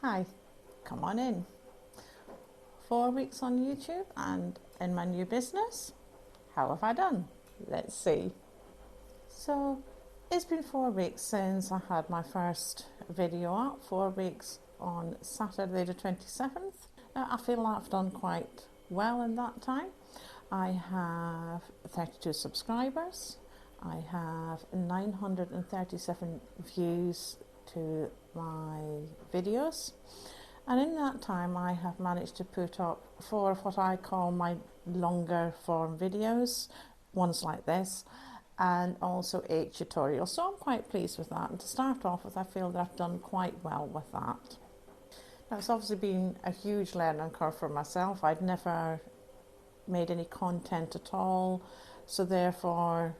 Hi, come on in. 4 weeks on YouTube and in my new business. How have I done? Let's see. So, it's been 4 weeks since I had my first video up, 4 weeks on Saturday the 27th. Now, I feel I've done quite well in that time. I have 32 subscribers. I have 937 views to my videos. And in that time, I have managed to put up 4 of what I call my longer form videos, ones like this, and also 8 tutorials. So I'm quite pleased with that. And to start off with, I feel that I've done quite well with that. Now, it's obviously been a huge learning curve for myself. I'd never made any content at all, so therefore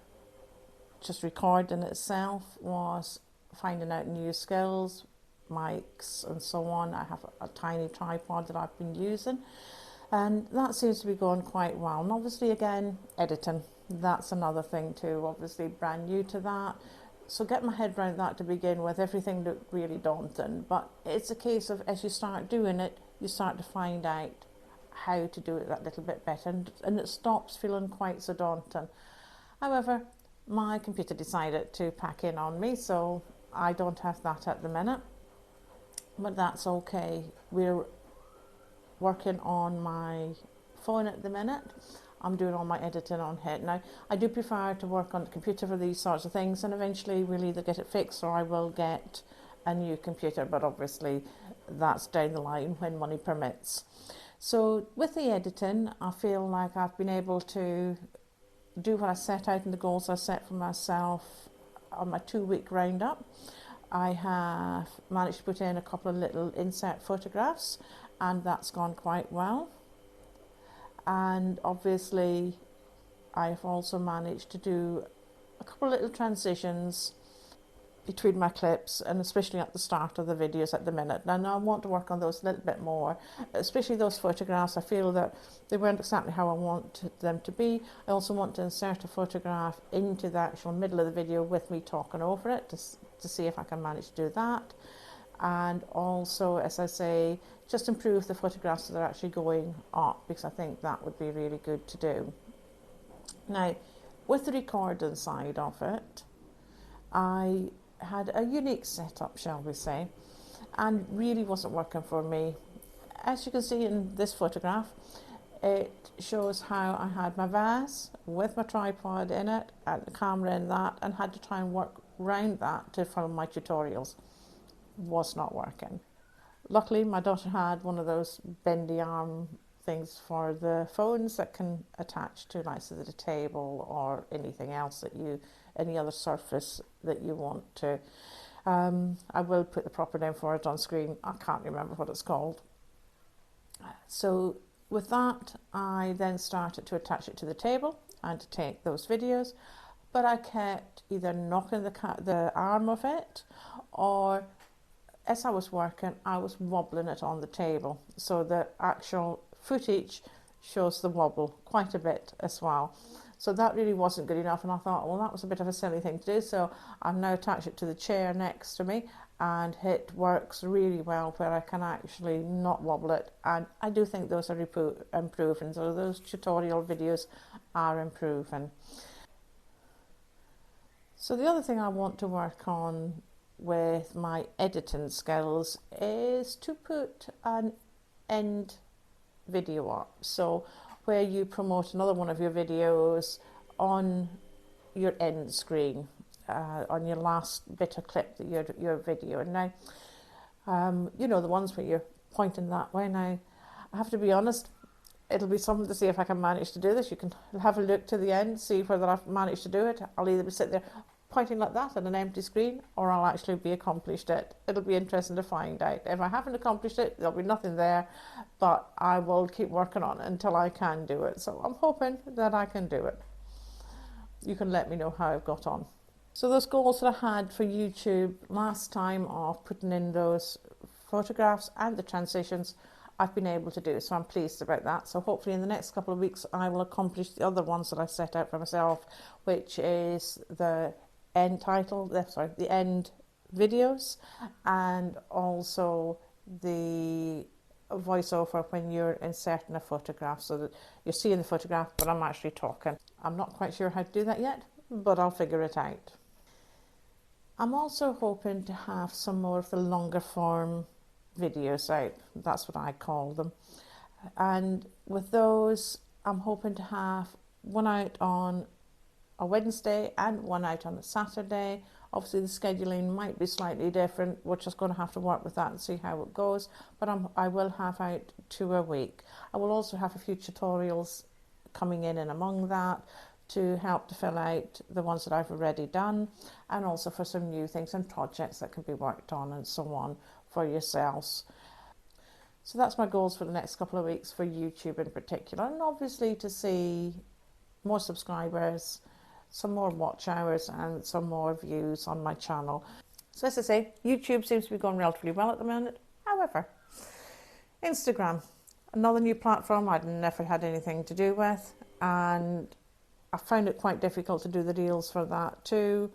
just recording itself was finding out new skills, mics and so on. I have a tiny tripod that I've been using, and that seems to be going quite well. And obviously again, editing, that's another thing too, obviously brand new to that, so get my head around that to begin with. Everything looked really daunting, but it's a case of as you start doing it, you start to find out how to do it that little bit better, and it stops feeling quite so daunting. However, my computer decided to pack in on me, so I don't have that at the minute, but that's okay. We're working on my phone at the minute. I'm doing all my editing on it. Now, I do prefer to work on the computer for these sorts of things, and eventually we'll either get it fixed or I will get a new computer, but obviously that's down the line when money permits. So with the editing, I feel like I've been able to do what I set out and the goals I set for myself on my 2-week roundup. I have managed to put in a couple of little insert photographs, and that's gone quite well. And obviously I've also managed to do a couple of little transitions between my clips, and especially at the start of the videos at the minute. Now I want to work on those a little bit more, especially those photographs. I feel that they weren't exactly how I wanted them to be. I also want to insert a photograph into the actual middle of the video with me talking over it to see if I can manage to do that. And also, as I say, just improve the photographs that are actually going up, because I think that would be really good to do. Now, with the recording side of it, I had a unique setup, shall we say, and really wasn't working for me. As you can see in this photograph, it shows how I had my vase with my tripod in it and the camera in that, and had to try and work around that to film my tutorials. Was not working. Luckily, my daughter had one of those bendy arm things for the phones that can attach to like the table or anything else that any other surface that you want to. I will put the proper name for it on screen. I can't remember what it's called. So with that, I then started to attach it to the table and to take those videos, but I kept either knocking the arm of it, or as I was working, I was wobbling it on the table. So the actual footage shows the wobble quite a bit as well. So that really wasn't good enough, and I thought, well, that was a bit of a silly thing to do. So I've now attached it to the chair next to me, and it works really well where I can actually not wobble it. And I do think those are improving. So those tutorial videos are improving. So the other thing I want to work on with my editing skills is to put an end video up. So where you promote another one of your videos on your end screen, on your last bit of clip that your video. And now, you know, the ones where you're pointing that way. Now, I have to be honest, it'll be something to see if I can manage to do this. You can have a look to the end, see whether I've managed to do it. I'll either be sitting there pointing like that at an empty screen, or I'll actually be accomplished it. It'll be interesting to find out. If I haven't accomplished it, there'll be nothing there, but I will keep working on it until I can do it. So I'm hoping that I can do it. You can let me know how I've got on. So those goals that I had for YouTube last time of putting in those photographs and the transitions, I've been able to do, so I'm pleased about that. So hopefully in the next couple of weeks I will accomplish the other ones that I set out for myself, which is the end videos, and also the voiceover when you're inserting a photograph, so that you're seeing the photograph but I'm actually talking. I'm not quite sure how to do that yet, but I'll figure it out. I'm also hoping to have some more of the longer form videos out. That's what I call them. And with those, I'm hoping to have one out on a Wednesday and one out on a Saturday. Obviously the scheduling might be slightly different. We're just going to have to work with that and see how it goes. But I will have out 2 a week. I will also have a few tutorials coming in and among that to help to fill out the ones that I've already done, and also for some new things and projects that can be worked on and so on for yourselves. So that's my goals for the next couple of weeks for YouTube in particular, and obviously to see more subscribers, some more watch hours and some more views on my channel. So as I say, YouTube seems to be going relatively well at the moment. However, Instagram, another new platform I'd never had anything to do with, and I found it quite difficult to do the reels for that too.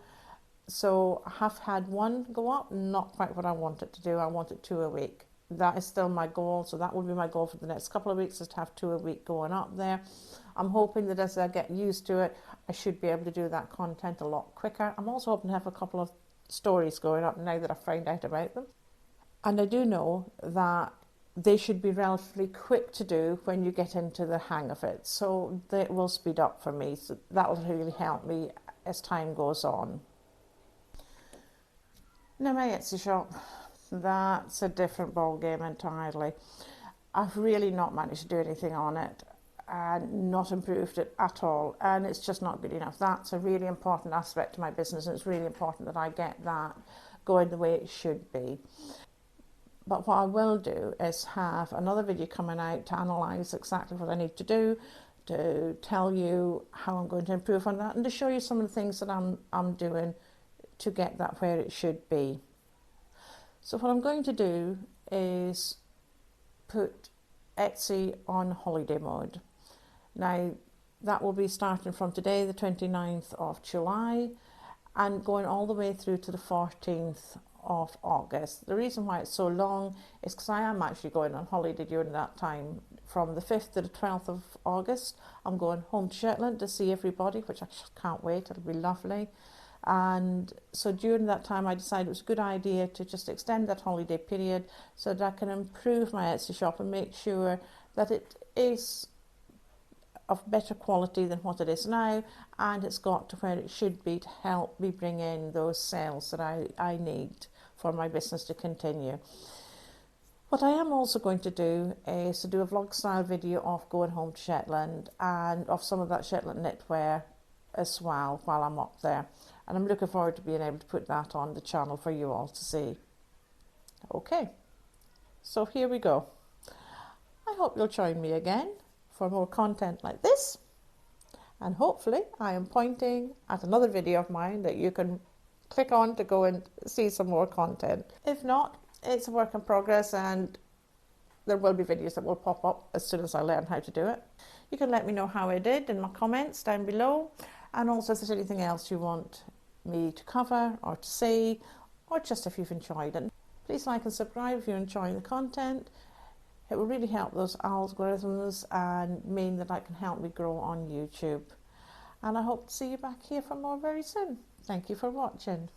So I have had one go up, not quite what I wanted to do. I wanted 2 a week. That is still my goal, so that will be my goal for the next couple of weeks, is to have 2 a week going up there. I'm hoping that as I get used to it, I should be able to do that content a lot quicker. I'm also hoping to have a couple of stories going up now that I've found out about them. And I do know that they should be relatively quick to do when you get into the hang of it. So they will speed up for me. So that will really help me as time goes on. Now my Etsy shop, that's a different ball game entirely. I've really not managed to do anything on it and not improved it at all, and it's just not good enough. That's a really important aspect to my business, and it's really important that I get that going the way it should be. But what I will do is have another video coming out to analyse exactly what I need to do, to tell you how I'm going to improve on that, and to show you some of the things that I'm doing to get that where it should be. So what I'm going to do is put Etsy on holiday mode. Now that will be starting from today, the 29th of July, and going all the way through to the 14th of August. The reason why it's so long is because I am actually going on holiday during that time. From the 5th to the 12th of August, I'm going home to Shetland to see everybody, which I just can't wait. It'll be lovely. And so during that time I decided it was a good idea to just extend that holiday period so that I can improve my Etsy shop and make sure that it is of better quality than what it is now, and it's got to where it should be to help me bring in those sales that I need for my business to continue. What I am also going to do is to do a vlog style video of going home to Shetland and of some of that Shetland knitwear as well while I'm up there. And I'm looking forward to being able to put that on the channel for you all to see. Okay, so here we go. I hope you'll join me again for more content like this. And hopefully I am pointing at another video of mine that you can click on to go and see some more content. If not, it's a work in progress, and there will be videos that will pop up as soon as I learn how to do it. You can let me know how I did in my comments down below, and also if there's anything else you want me to cover or to see, or just if you've enjoyed it. Please like and subscribe if you're enjoying the content. It will really help those algorithms and mean that it can help me grow on YouTube. And I hope to see you back here for more very soon. Thank you for watching.